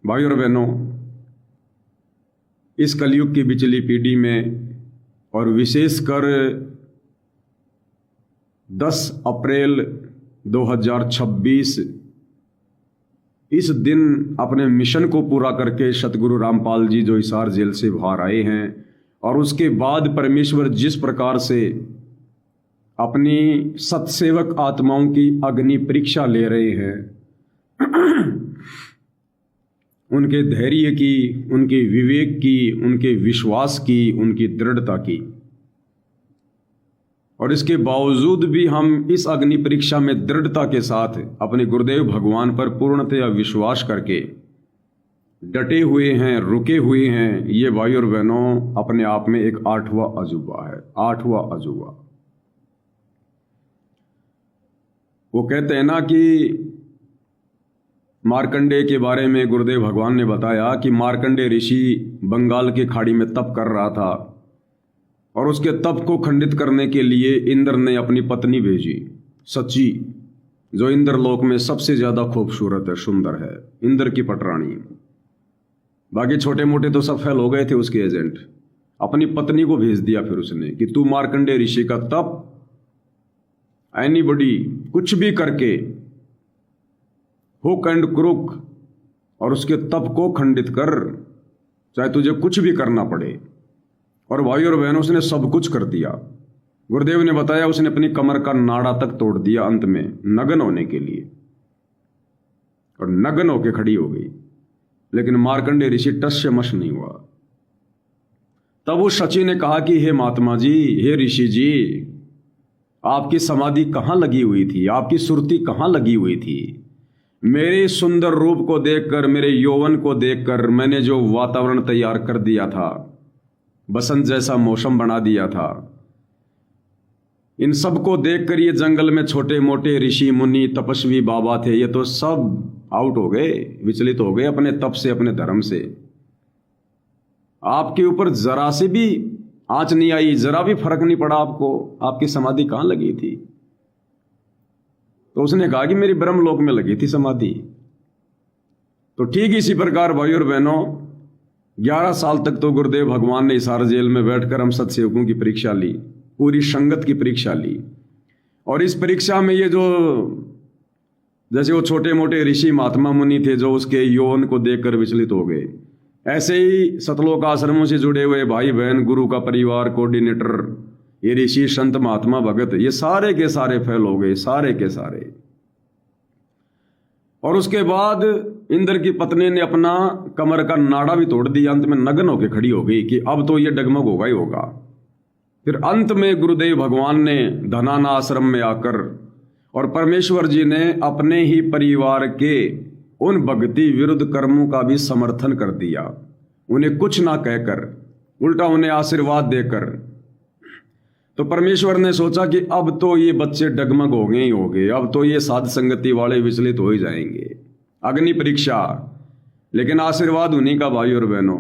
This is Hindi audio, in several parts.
भाइयों और बहनों, इस कलयुग की बिचली पीढ़ी में और विशेषकर 10 अप्रैल 2026 इस दिन अपने मिशन को पूरा करके सतगुरु रामपाल जी जो हिसार जेल से बाहर आए हैं और उसके बाद परमेश्वर जिस प्रकार से अपनी सत्सेवक आत्माओं की अग्नि परीक्षा ले रहे हैं, उनके धैर्य की, उनके विवेक की, उनके विश्वास की, उनकी दृढ़ता की, और इसके बावजूद भी हम इस अग्नि परीक्षा में दृढ़ता के साथ अपने गुरुदेव भगवान पर पूर्णतया विश्वास करके डटे हुए हैं, रुके हुए हैं। ये भाई और बहनों अपने आप में एक 8वां अजूबा है, 8वां अजूबा। वो कहते हैं ना कि मार्कंडेय के बारे में गुरुदेव भगवान ने बताया कि मार्कंडेय ऋषि बंगाल के खाड़ी में तप कर रहा था और उसके तप को खंडित करने के लिए इंद्र ने अपनी पत्नी भेजी, सची, जो इंद्रलोक में सबसे ज्यादा खूबसूरत है, सुंदर है, इंद्र की पटरानी। बाकी छोटे मोटे तो सब फेल हो गए थे उसके एजेंट। अपनी पत्नी को भेज दिया फिर उसने कि तू मार्कंडेय ऋषि का तप एनीबॉडी कुछ भी करके हुक एंड क्रुक और उसके तप को खंडित कर, चाहे तुझे कुछ भी करना पड़े। और भाई और बहनों, उसने सब कुछ कर दिया। गुरुदेव ने बताया उसने अपनी कमर का नाड़ा तक तोड़ दिया अंत में नग्न होने के लिए, और नग्न होके खड़ी हो गई। लेकिन मार्कंडेय ऋषि टस से मश नहीं हुआ। तब उस शची ने कहा कि हे महात्मा जी, हे ऋषि जी, आपकी समाधि कहां लगी हुई थी, आपकी सुरती कहां लगी हुई थी? मेरे सुंदर रूप को देखकर, मेरे यौवन को देखकर मैंने जो वातावरण तैयार कर दिया था, बसंत जैसा मौसम बना दिया था, इन सब को देखकर ये जंगल में छोटे मोटे ऋषि मुनि तपस्वी बाबा थे, ये तो सब आउट हो गए, विचलित हो गए अपने तप से, अपने धर्म से। आपके ऊपर जरा से भी आंच नहीं आई, जरा भी फर्क नहीं पड़ा आपको, आपकी समाधि कहां लगी थी? तो उसने कहा कि मेरी ब्रह्मलोक में लगी थी समाधि। तो ठीक इसी प्रकार भाई और बहनों, 11 साल तक तो गुरुदेव भगवान ने हिसार जेल में बैठकर हम सत्सेवकों की परीक्षा ली, पूरी संगत की परीक्षा ली। और इस परीक्षा में ये जो जैसे वो छोटे मोटे ऋषि महात्मा मुनि थे जो उसके यौवन को देखकर विचलित हो गए, ऐसे ही सतलोक आश्रमों से जुड़े हुए भाई बहन, गुरु का परिवार, कोऑर्डिनेटर, ये ऋषि संत महात्मा भगत, ये सारे के सारे फेल हो गए, सारे के सारे। और उसके बाद इंद्र की पत्नी ने अपना कमर का नाड़ा भी तोड़ दिया, अंत में नग्न होकर खड़ी हो गई कि अब तो ये डगमग होगा ही होगा। फिर अंत में गुरुदेव भगवान ने धनाना आश्रम में आकर और परमेश्वर जी ने अपने ही परिवार के उन भक्ति विरुद्ध कर्मों का भी समर्थन कर दिया, उन्हें कुछ ना कहकर, उल्टा उन्हें आशीर्वाद देकर। तो परमेश्वर ने सोचा कि अब तो ये बच्चे डगमग हो गए ही हो गए, अब तो ये साध संगति वाले विचलित हो ही जाएंगे। अग्नि परीक्षा, लेकिन आशीर्वाद उन्हीं का भाई और बहनों।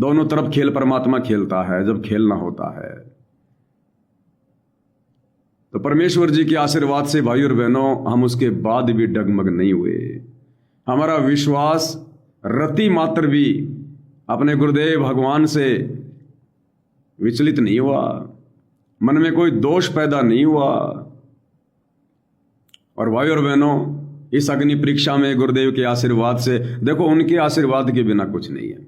दोनों तरफ खेल परमात्मा खेलता है जब खेलना होता है। तो परमेश्वर जी के आशीर्वाद से भाई और बहनों हम उसके बाद भी डगमग नहीं हुए। हमारा विश्वास रति मात्र भी अपने गुरुदेव भगवान से विचलित नहीं हुआ, मन में कोई दोष पैदा नहीं हुआ। और भाई और बहनों, इस अग्नि परीक्षा में गुरुदेव के आशीर्वाद से, देखो उनके आशीर्वाद के बिना कुछ नहीं है।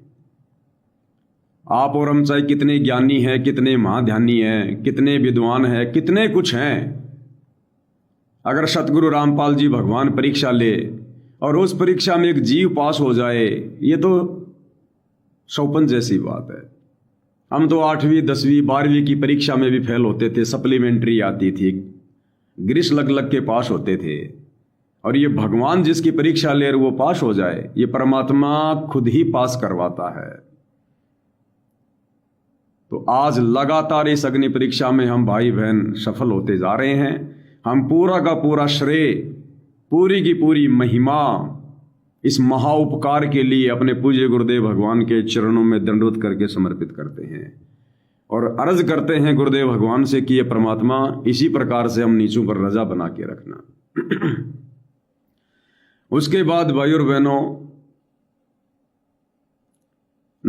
आप और हम चाहे कितने ज्ञानी हैं, कितने महाध्यानी हैं, कितने विद्वान हैं, कितने कुछ हैं, अगर सतगुरु रामपाल जी भगवान परीक्षा ले और उस परीक्षा में एक जीव पास हो जाए, ये तो सौपन जैसी बात है। हम तो 8वीं 10वीं 12वीं की परीक्षा में भी फेल होते थे, सप्लीमेंट्री आती थी, ग्रीस लग लग के पास होते थे। और ये भगवान जिसकी परीक्षा ले वो पास हो जाए, ये परमात्मा खुद ही पास करवाता है। तो आज लगातार इस अग्नि परीक्षा में हम भाई बहन सफल होते जा रहे हैं। हम पूरा का पूरा श्रेय, पूरी की पूरी महिमा इस महा उपकार के लिए अपने पूज्य गुरुदेव भगवान के चरणों में दंडवत करके समर्पित करते हैं और अर्ज करते हैं गुरुदेव भगवान से कि ये परमात्मा इसी प्रकार से हम नीचों पर रजा बना के रखना। उसके बाद भाई और बहनों,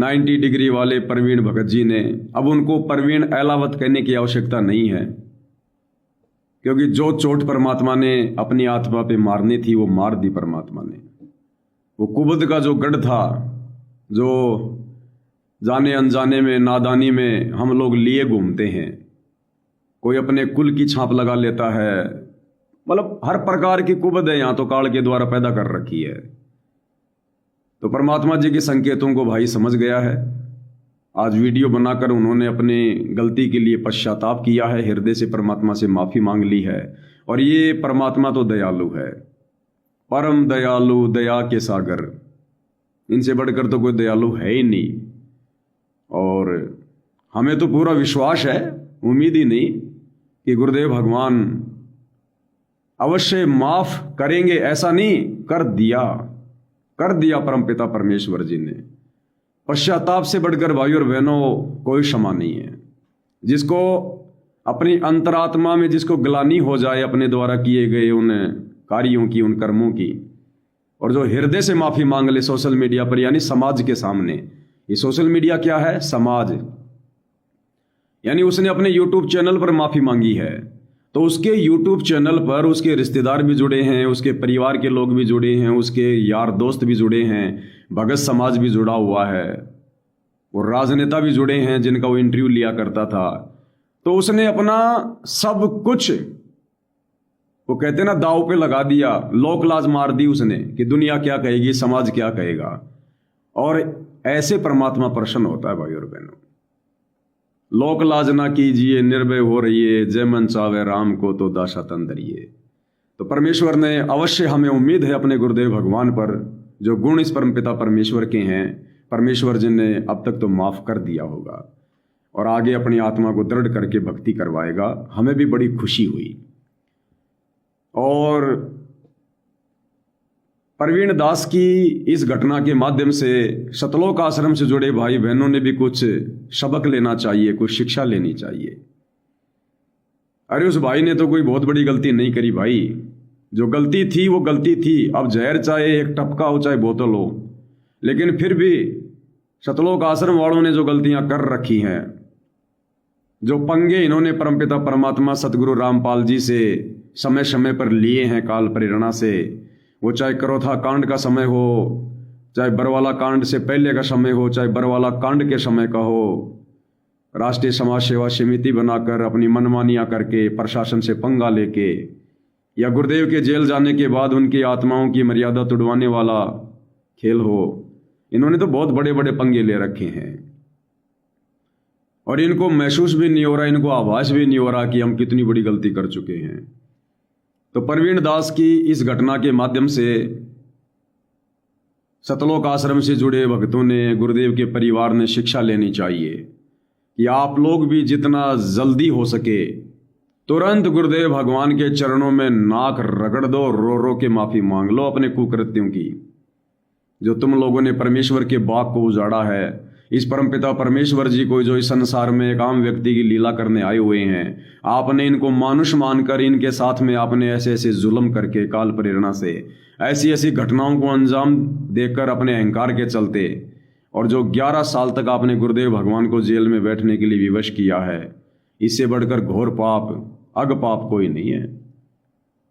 90 डिग्री वाले प्रवीण भगत जी ने, अब उनको प्रवीण एलावत कहने की आवश्यकता नहीं है, क्योंकि जो चोट परमात्मा ने अपनी आत्मा पे मारनी थी वो मार दी परमात्मा ने। वो कुबद का जो गढ़ था, जो जाने अनजाने में, नादानी में हम लोग लिए घूमते हैं, कोई अपने कुल की छाप लगा लेता है, मतलब हर प्रकार की कुबद है यहाँ तो काल के द्वारा पैदा कर रखी है। तो परमात्मा जी के संकेतों को भाई समझ गया है। आज वीडियो बनाकर उन्होंने अपने गलती के लिए पश्चाताप किया है, हृदय से परमात्मा से माफ़ी मांग ली है। और ये परमात्मा तो दयालु है, परम दयालु, दया के सागर, इनसे बढ़कर तो कोई दयालु है ही नहीं। और हमें तो पूरा विश्वास है, उम्मीद ही नहीं कि गुरुदेव भगवान अवश्य माफ करेंगे, ऐसा नहीं, कर दिया परमपिता परमेश्वर जी ने। पश्चाताप से बढ़कर भाई और बहनों कोई क्षमा नहीं है। जिसको अपनी अंतरात्मा में जिसको ग्लानि हो जाए अपने द्वारा किए गए उन कार्यों की, उन कर्मों की, और जो हृदय से माफी मांग ले सोशल मीडिया पर, यानी समाज के सामने। ये सोशल मीडिया क्या है? समाज। यानी उसने अपने यूट्यूब चैनल पर माफी मांगी है, तो उसके यूट्यूब चैनल पर उसके रिश्तेदार भी जुड़े हैं, उसके परिवार के लोग भी जुड़े हैं, उसके यार दोस्त भी जुड़े हैं, भगत समाज भी जुड़ा हुआ है, और राजनेता भी जुड़े हैं जिनका वो इंटरव्यू लिया करता था। तो उसने अपना सब कुछ, वो कहते ना, दांव पे लगा दिया, लोक लाज मार दी उसने कि दुनिया क्या कहेगी, समाज क्या कहेगा। और ऐसे परमात्मा प्रसन्न होता है भाई और बहनों। लोक लाज ना कीजिए, निर्भय हो रहिए, जय मन चावे राम को तो दासा तंदरिए। तो परमेश्वर ने अवश्य, हमें उम्मीद है अपने गुरुदेव भगवान पर, जो गुण इस परमपिता परमेश्वर के हैं, परमेश्वर जी ने अब तक तो माफ कर दिया होगा और आगे अपनी आत्मा को दृढ़ करके भक्ति करवाएगा। हमें भी बड़ी खुशी हुई। और प्रवीण दास की इस घटना के माध्यम से सतलोक आश्रम से जुड़े भाई बहनों ने भी कुछ सबक लेना चाहिए, कुछ शिक्षा लेनी चाहिए। अरे उस भाई ने तो कोई बहुत बड़ी गलती नहीं करी भाई, जो गलती थी वो गलती थी। अब जहर चाहे एक टपका हो चाहे बोतल हो, लेकिन फिर भी सतलोक आश्रम वालों ने जो गलतियां कर रखी हैं, जो पंगे इन्होंने परमपिता परमात्मा सतगुरु रामपाल जी से समय समय पर लिए हैं काल प्रेरणा से, वो चाहे करोथा कांड का समय हो, चाहे बरवाला कांड से पहले का समय हो, चाहे बरवाला कांड के समय का हो, राष्ट्रीय समाज सेवा समिति बनाकर अपनी मनमानियां करके, प्रशासन से पंगा लेके, या गुरुदेव के जेल जाने के बाद उनकी आत्माओं की मर्यादा तुड़वाने वाला खेल हो, इन्होंने तो बहुत बड़े बड़े पंगे ले रखे हैं। और इनको महसूस भी नहीं हो रहा, इनको आभास भी नहीं हो रहा कि हम कितनी बड़ी गलती कर चुके हैं। तो प्रवीण दास की इस घटना के माध्यम से सतलोक आश्रम से जुड़े भक्तों ने, गुरुदेव के परिवार ने शिक्षा लेनी चाहिए कि आप लोग भी जितना जल्दी हो सके तुरंत गुरुदेव भगवान के चरणों में नाक रगड़ दो, रो रो के माफी मांग लो अपने कुकृत्यों की, जो तुम लोगों ने परमेश्वर के बाग को उजाड़ा है। इस परमपिता परमेश्वर जी को जो इस संसार में एक आम व्यक्ति की लीला करने आए हुए हैं, आपने इनको मानुष मानकर इनके साथ में आपने ऐसे ऐसे जुल्म करके काल प्रेरणा से ऐसी ऐसी घटनाओं को अंजाम देकर अपने अहंकार के चलते, और जो 11 साल तक आपने गुरुदेव भगवान को जेल में बैठने के लिए विवश किया है, इससे बढ़कर घोर पाप, अग पाप कोई नहीं है।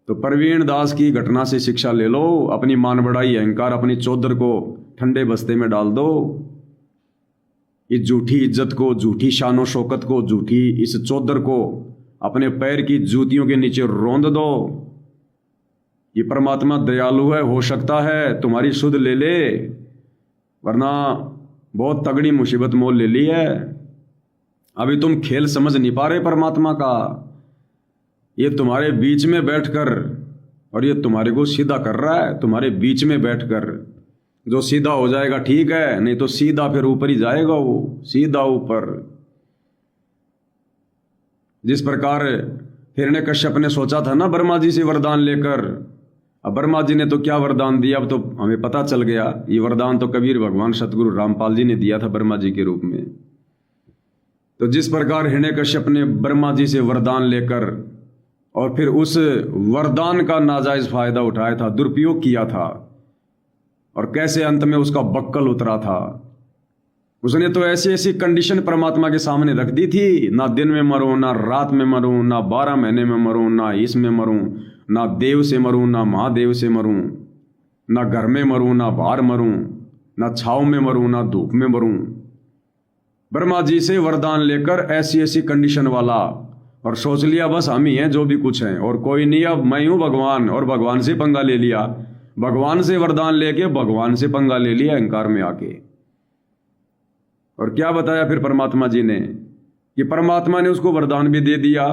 तो प्रवीण दास की घटना से शिक्षा ले लो, अपनी मान बढ़ाई, अहंकार, अपनी चौधर को ठंडे बस्ते में डाल दो, इस झूठी इज्जत को, झूठी शानो शौकत को, झूठी इस चौधर को अपने पैर की जूतियों के नीचे रौंद दो। ये परमात्मा दयालु है, हो सकता है तुम्हारी सुध ले ले, वरना बहुत तगड़ी मुसीबत मोल ले ली है। अभी तुम खेल समझ नहीं पा रहे परमात्मा का। ये तुम्हारे बीच में बैठकर, और ये तुम्हारे को सीधा कर रहा है, तुम्हारे बीच में बैठकर। जो सीधा हो जाएगा ठीक है, नहीं तो सीधा फिर ऊपर ही जाएगा, वो सीधा ऊपर। जिस प्रकार हिरण्यकश्यप ने सोचा था ना ब्रह्मा जी से वरदान लेकर, अब ब्रह्मा जी ने तो क्या वरदान दिया, अब तो हमें पता चल गया। ये वरदान तो कबीर भगवान सतगुरु रामपाल जी ने दिया था ब्रह्मा जी के रूप में। तो जिस प्रकार हिरण्यकश्यप ने ब्रह्मा जी से वरदान लेकर और फिर उस वरदान का नाजायज फायदा उठाया था, दुरुपयोग किया था, और कैसे अंत में उसका बक्कल उतरा था, उसने तो ऐसी ऐसी कंडीशन परमात्मा के सामने रख दी थी, ना दिन में मरूं, ना रात में मरूं, ना 12 महीने में मरूं, ना इसमें मरूं, ना देव से मरूं, ना महादेव से मरूं, ना घर में मरूं, ना बाहर मरूं, ना छाव में मरूं, ना धूप में मरूं। ब्रह्मा जी से वरदान लेकर ऐसी ऐसी कंडीशन वाला, और सोच लिया बस हम ही हैं जो भी कुछ हैं और कोई नहीं, अब मैं हूं भगवान, और भगवान से पंगा ले लिया। भगवान से वरदान लेके भगवान से पंगा ले लिया अहंकार में आके। और क्या बताया फिर परमात्मा जी ने कि परमात्मा ने उसको वरदान भी दे दिया,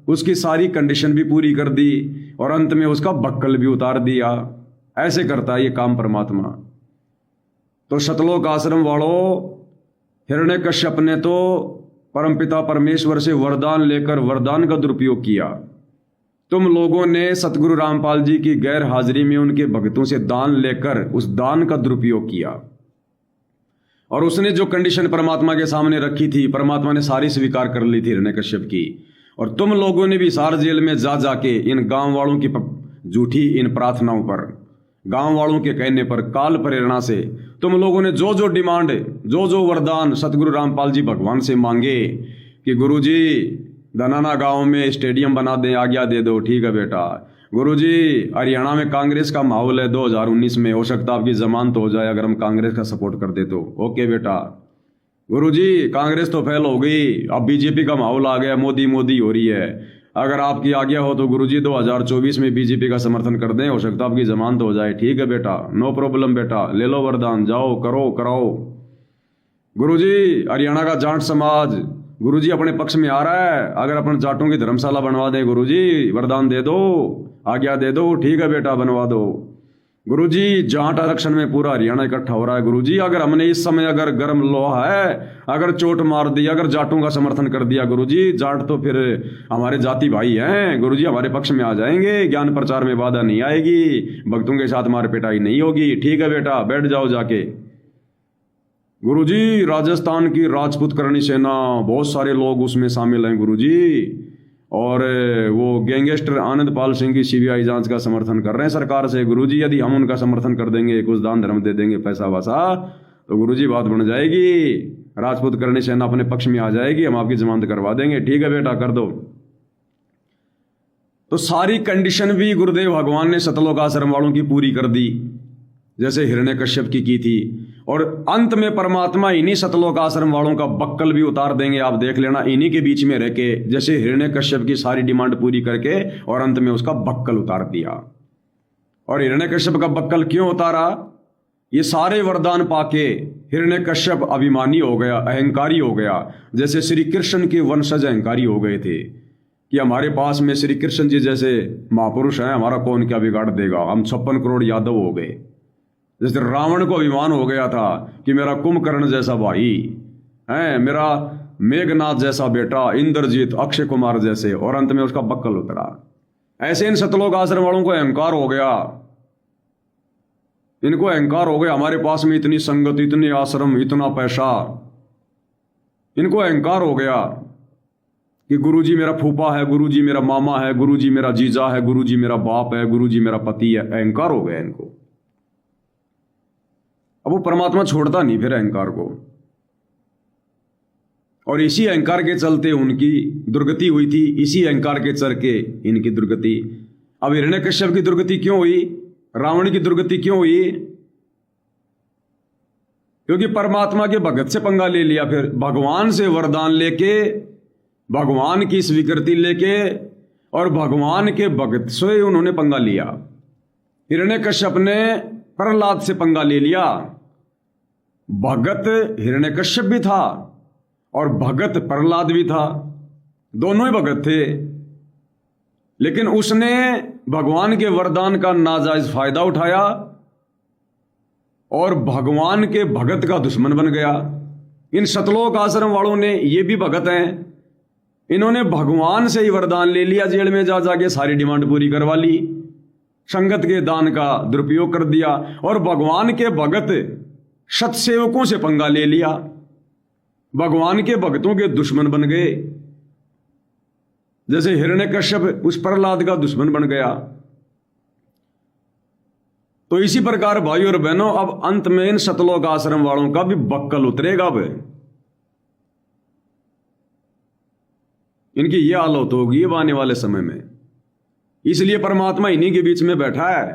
उसकी सारी कंडीशन भी पूरी कर दी, और अंत में उसका बक्कल भी उतार दिया। ऐसे करता है ये काम परमात्मा। तो शतलोक आश्रम वालों, हिरण्यकश्यप ने तो परमपिता परमेश्वर से वरदान लेकर वरदान का दुरुपयोग किया। तुम लोगों ने सतगुरु रामपाल जी की गैर हाजिरी में उनके भक्तों से दान लेकर उस दान का दुरुपयोग किया, और उसने जो कंडीशन परमात्मा के सामने रखी थी, परमात्मा ने सारी स्वीकार कर ली थी हिरण्यकश्यप की। और तुम लोगों ने भी सार जेल में जा जाके इन गांव वालों की झूठी इन प्रार्थनाओं पर, गांव वालों के कहने पर, काल प्रेरणा से तुम लोगों ने जो जो डिमांड, जो जो वरदान सतगुरु रामपाल जी भगवान से मांगे कि गुरुजी धनाना गांव में स्टेडियम बना दें, आज्ञा दे दो, ठीक है बेटा। गुरुजी हरियाणा में कांग्रेस का माहौल है 2019 में, हो सकता आपकी जमानत हो जाए अगर हम कांग्रेस का सपोर्ट कर दे तो। ओके बेटा। गुरुजी कांग्रेस तो फेल हो गई, अब बीजेपी का माहौल आ गया, मोदी मोदी हो रही है, अगर आपकी आज्ञा हो तो गुरुजी 2024 में बीजेपी का समर्थन कर दें, हो सकता आपकी जमानत हो जाए। ठीक है बेटा, नो प्रॉब्लम बेटा, ले लो वरदान, जाओ करो कराओ। गुरुजी हरियाणा का जाट समाज गुरुजी अपने पक्ष में आ रहा है, अगर अपन जाटों की धर्मशाला बनवा दें गुरुजी, वरदान दे दो, आज्ञा दे दो। ठीक है बेटा, बनवा दो। गुरुजी जाट आरक्षण में पूरा हरियाणा इकट्ठा हो रहा है गुरुजी, अगर हमने इस समय अगर गर्म लोहा है, अगर चोट मार दी, अगर जाटों का समर्थन कर दिया गुरुजी, जाट तो फिर हमारे जाति भाई हैं गुरुजी, हमारे पक्ष में आ जाएंगे, ज्ञान प्रचार में बाधा नहीं आएगी, भक्तों के साथ मार पिटाई नहीं होगी। ठीक है बेटा, बैठ जाओ जाके। गुरुजी राजस्थान की राजपूत करणी सेना, बहुत सारे लोग उसमें शामिल हैं गुरुजी, और वो गैंगस्टर आनंद पाल सिंह की सीबीआई जांच का समर्थन कर रहे हैं सरकार से। गुरुजी यदि हम उनका समर्थन कर देंगे, कुछ दान धर्म दे देंगे, पैसा वैसा, तो गुरुजी बात बन जाएगी, राजपूत करणी सेना अपने पक्ष में आ जाएगी, हम आपकी जमानत करवा देंगे। ठीक है बेटा, कर दो। तो सारी कंडीशन भी गुरुदेव भगवान ने सतलोक आश्रम वालों की पूरी कर दी, जैसे हिरण्यकश्यप की थी। और अंत में परमात्मा इन्हीं सतलोक आश्रम वालों का बक्कल भी उतार देंगे, आप देख लेना, इन्हीं के बीच में रह के, जैसे हिरण्यकश्यप की सारी डिमांड पूरी करके और अंत में उसका बक्कल उतार दिया। और हिरण्यकश्यप का बक्कल क्यों उतारा? ये सारे वरदान पाके हिरण्यकश्यप अभिमानी हो गया, अहंकारी हो गया, जैसे श्री कृष्ण के वंशज अहंकारी हो गए थे कि हमारे पास में श्री कृष्ण जी जैसे महापुरुष हैं, हमारा कौन क्या बिगाड़ देगा, हम 56 करोड़ यादव हो गए। जैसे रावण को अभिमान हो गया था कि मेरा कुंभकर्ण जैसा भाई है, मेरा मेघनाथ जैसा बेटा, इंद्रजीत, अक्षय कुमार जैसे, और अंत में उसका बक्कल उतरा। ऐसे इन सतलोक आश्रम वालों को अहंकार हो गया, इनको अहंकार हो गया, हमारे पास में इतनी संगत, इतने आश्रम, इतना पैसा, इनको अहंकार हो गया कि गुरुजी मेरा फूफा है, गुरुजी मेरा मामा है, गुरुजी मेरा जीजा है, गुरुजी मेरा बाप है, गुरुजी मेरा पति है। अहंकार हो गया इनको। अब वो परमात्मा छोड़ता नहीं फिर अहंकार को, और इसी अहंकार के चलते उनकी दुर्गति हुई थी, इसी अहंकार के चल के इनकी दुर्गति। अब हिरण्यकश्यप की दुर्गति क्यों हुई, रावण की दुर्गति क्यों हुई? क्योंकि परमात्मा के भगत से पंगा ले लिया, फिर भगवान से वरदान लेके, भगवान की स्वीकृति लेके, और भगवान के भगत से उन्होंने पंगा लिया। हिरण्यकश्यप ने प्रहलाद से पंगा ले लिया। भगत हिरण्यकश्यप भी था और भगत प्रहलाद भी था, दोनों ही भगत थे, लेकिन उसने भगवान के वरदान का नाजायज फायदा उठाया और भगवान के भगत का दुश्मन बन गया। इन सतलोक आश्रम वालों ने, ये भी भगत हैं, इन्होंने भगवान से ही वरदान ले लिया, जेल में जा जाके सारी डिमांड पूरी करवा ली, संगत के दान का दुरुपयोग कर दिया, और भगवान के भगत सत्सेवकों से पंगा ले लिया, भगवान के भक्तों के दुश्मन बन गए। जैसे हिरण्यकश्यप उस प्रहलाद का दुश्मन बन गया। तो इसी प्रकार भाई और बहनों, अब अंत में इन सतलोक आश्रम वालों का भी बक्कल उतरेगा। अब इनकी यह हालत होगी अब आने वाले समय में। इसलिए परमात्मा इन्हीं के बीच में बैठा है।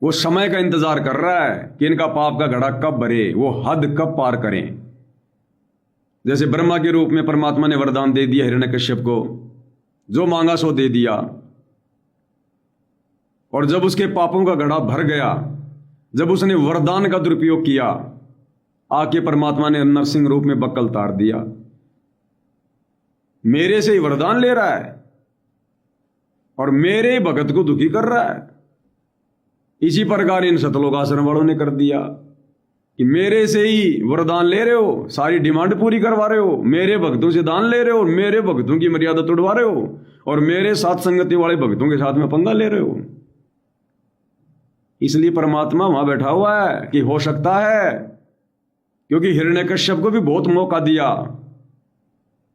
वो समय का इंतजार कर रहा है कि इनका पाप का घड़ा कब भरे, वो हद कब पार करें। जैसे ब्रह्मा के रूप में परमात्मा ने वरदान दे दिया हिरण्यकश्यप को, जो मांगा सो दे दिया। और जब उसके पापों का घड़ा भर गया, जब उसने वरदान का दुरुपयोग किया, आके परमात्मा ने नरसिंह रूप में बक्कल तार दिया। मेरे से ही वरदान ले रहा है और मेरे ही भगत को दुखी कर रहा है। इसी प्रकार इन सतलोक आश्रम वालों ने कर दिया कि मेरे से ही वरदान ले रहे हो, सारी डिमांड पूरी करवा रहे हो, मेरे भक्तों से दान ले रहे हो, मेरे भक्तों की मर्यादा तोड़वा रहे हो, और मेरे साथ संगति वाले भक्तों के साथ में पंगा ले रहे हो। इसलिए परमात्मा वहां बैठा हुआ है कि हो सकता है, क्योंकि हिरण्यकश्यप को भी बहुत मौका दिया।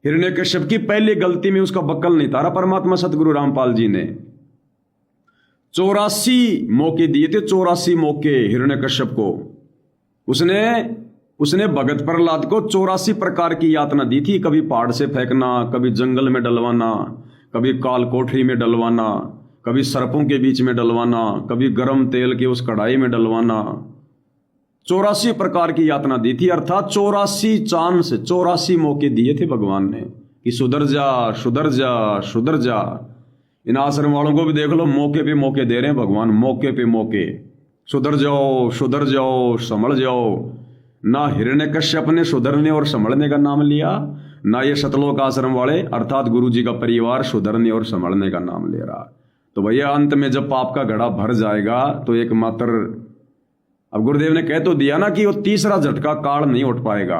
हिरण्यकश्यप की पहली गलती में उसका बक्कल नहीं तारा परमात्मा सतगुरु रामपाल जी ने। 84 मौके दिए थे, 84 मौके हिरण्यकश्यप को। उसने भगत प्रहलाद को 84 प्रकार की यातना दी थी। कभी पहाड़ से फेंकना, कभी जंगल में डलवाना, कभी काल कोठरी में डलवाना, कभी सर्पों के बीच में डलवाना, कभी गर्म तेल के उस कढ़ाई में डलवाना। 84 प्रकार की यातना दी थी, अर्थात 84 चांस, 84 मौके दिए थे भगवान ने कि सुधर जा, सुधर जा, सुधर जा। इन आश्रम वालों को भी देख लो, मौके पे मौके दे रहे हैं भगवान, मौके पे मौके। सुधर जाओ, सुधर जाओ, संभल जाओ। ना हिरण्यकश्यप ने सुधरने और संभलने का नाम लिया, ना ये सतलोक आश्रम वाले अर्थात गुरु जी का परिवार सुधरने और संभलने का नाम ले रहा। तो भैया अंत में जब पाप का घड़ा भर जाएगा तो एकमात्र, अब गुरुदेव ने कह तो दिया ना कि वो तीसरा झटका काल नहीं उठ पाएगा।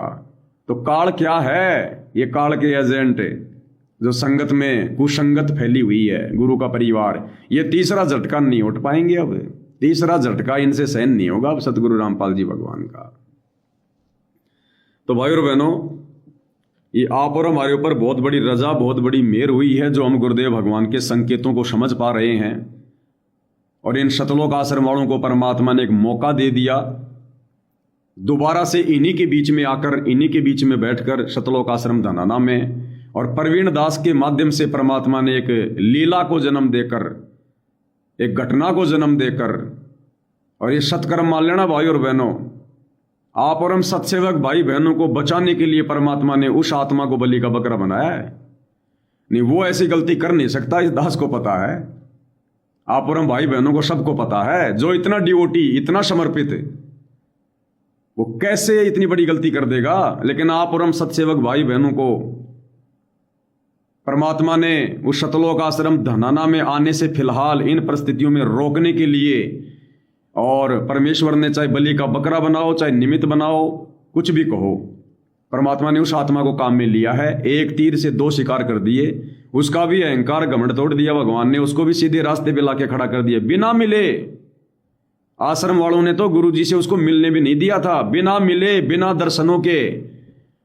तो काल क्या है? ये काल के एजेंट जो संगत में कुसंगत फैली हुई है, गुरु का परिवार, ये तीसरा झटका नहीं उठ पाएंगे। अब तीसरा झटका इनसे सहन नहीं होगा अब सतगुरु रामपाल जी भगवान का। तो भाई और बहनों, ये आप और हमारे ऊपर बहुत बड़ी रजा, बहुत बड़ी मेहर हुई है जो हम गुरुदेव भगवान के संकेतों को समझ पा रहे हैं। और इन सतलोक आश्रम वालों को परमात्मा ने एक मौका दे दिया दोबारा से इन्हीं के बीच में आकर, इन्हीं के बीच में बैठकर सतलोक आश्रम धनाना में, और प्रवीण दास के माध्यम से परमात्मा ने एक लीला को जन्म देकर, एक घटना को जन्म देकर, और ये सत्कर्म मान लेना भाई और बहनों, आप और हम सत्सेवक भाई बहनों को बचाने के लिए परमात्मा ने उस आत्मा को बलि का बकरा बनाया है। नहीं, वो ऐसी गलती कर नहीं सकता, इस दास को पता है। आप और हम भाई बहनों को सबको पता है, जो इतना डिवोटी, इतना समर्पित, वो कैसे इतनी बड़ी गलती कर देगा। लेकिन आप और हम सत्सेवक भाई बहनों को परमात्मा ने उस सतलोक आश्रम धनाना में आने से फिलहाल इन परिस्थितियों में रोकने के लिए, और परमेश्वर ने चाहे बलि का बकरा बनाओ, चाहे निमित्त बनाओ, कुछ भी कहो, परमात्मा ने उस आत्मा को काम में लिया है। एक तीर से 2 शिकार कर दिए। उसका भी अहंकार घमंड तोड़ दिया भगवान ने, उसको भी सीधे रास्ते पे लाके खड़ा कर दिया। बिना मिले, आश्रम वालों ने तो गुरु जी से उसको मिलने भी नहीं दिया था, बिना मिले, बिना दर्शनों के।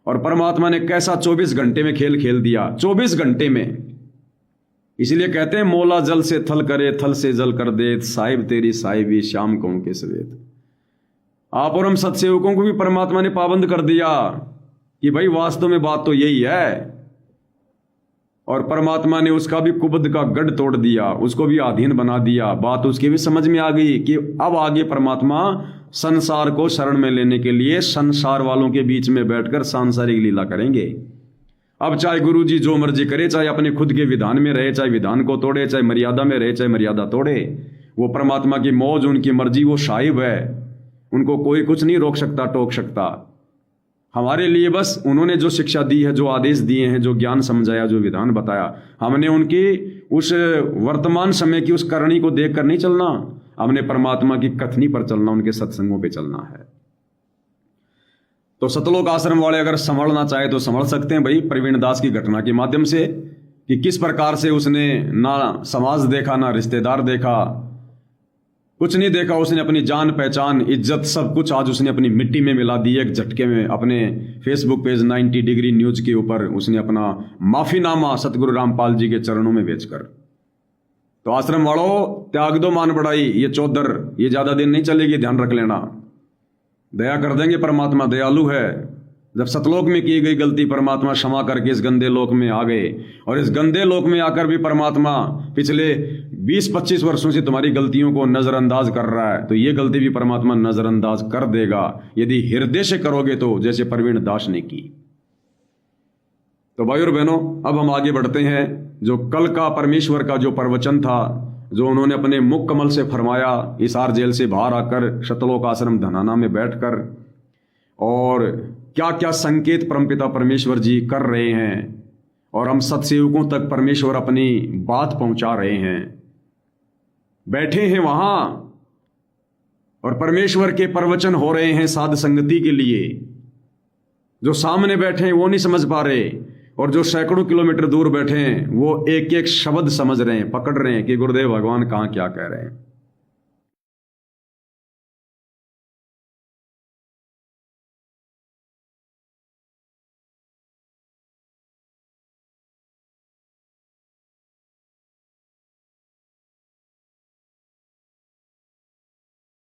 और परमात्मा ने कैसा 24 घंटे में खेल खेल दिया, 24 घंटे में। इसलिए कहते हैं मौला जल से थल करे, थल से जल कर दे, साहिब तेरी साहिबी श्याम कौन के सवेत। आप और हम सत्सेवकों को भी परमात्मा ने पाबंद कर दिया कि भाई वास्तव में बात तो यही है। और परमात्मा ने उसका भी कुबद का गढ़ तोड़ दिया, उसको भी अधीन बना दिया। बात उसकी भी समझ में आ गई कि अब आगे परमात्मा संसार को शरण में लेने के लिए संसार वालों के बीच में बैठकर सांसारिक लीला करेंगे। अब चाहे गुरु जी जो मर्जी करे, चाहे अपने खुद के विधान में रहे, चाहे विधान को तोड़े, चाहे मर्यादा में रहे, चाहे मर्यादा तोड़े, वो परमात्मा की मौज, उनकी मर्जी, वो साहिब है। उनको कोई कुछ नहीं रोक सकता, टोक सकता। हमारे लिए बस उन्होंने जो शिक्षा दी है, जो आदेश दिए हैं, जो ज्ञान समझाया, जो विधान बताया, हमने उनकी उस वर्तमान समय की उस करनी को देख कर नहीं चलना, हमने परमात्मा की कथनी पर चलना, उनके सत्संगों पे चलना है। तो सतलोक आश्रम वाले अगर संभलना चाहे तो संभल सकते हैं भाई, प्रवीण दास की घटना के माध्यम से, कि किस प्रकार से उसने ना समाज देखा, ना रिश्तेदार देखा, कुछ नहीं देखा। उसने अपनी जान पहचान, इज्जत, सब कुछ आज उसने अपनी मिट्टी में मिला दी एक झटके में। अपने फेसबुक पेज 90 डिग्री न्यूज के ऊपर उसने अपना माफीनामा सतगुरु रामपाल जी के चरणों में बेचकर। तो आश्रम वालों, त्याग दो मान बढ़ाई, ये चौधर ये ज्यादा दिन नहीं चलेगी, ध्यान रख लेना। दया कर देंगे, परमात्मा दयालु है। जब सतलोक में की गई गलती परमात्मा क्षमा करके इस गंदे लोक में आ गए, और इस गंदे लोक में आकर भी परमात्मा पिछले 20-25 वर्षों से तुम्हारी गलतियों को नजरअंदाज कर रहा है, तो ये गलती भी परमात्मा नजरअंदाज कर देगा यदि हृदय से करोगे तो, जैसे प्रवीण दास ने की। तो भाई और बहनों, अब हम आगे बढ़ते हैं। जो कल का परमेश्वर का जो प्रवचन था, जो उन्होंने अपने मुख कमल से फरमाया, हिसार जेल से बाहर आकर सतलोक आश्रम धनाना में बैठकर, और क्या क्या संकेत परमपिता परमेश्वर जी कर रहे हैं, और हम सत्सेवकों तक परमेश्वर अपनी बात पहुंचा रहे हैं। बैठे हैं वहां और परमेश्वर के प्रवचन हो रहे हैं साध संगति के लिए। जो सामने बैठे हैं वो नहीं समझ पा रहे, और जो सैकड़ों किलोमीटर दूर बैठे हैं वो एक एक शब्द समझ रहे हैं, पकड़ रहे हैं कि गुरुदेव भगवान कहाँ क्या कह रहे हैं।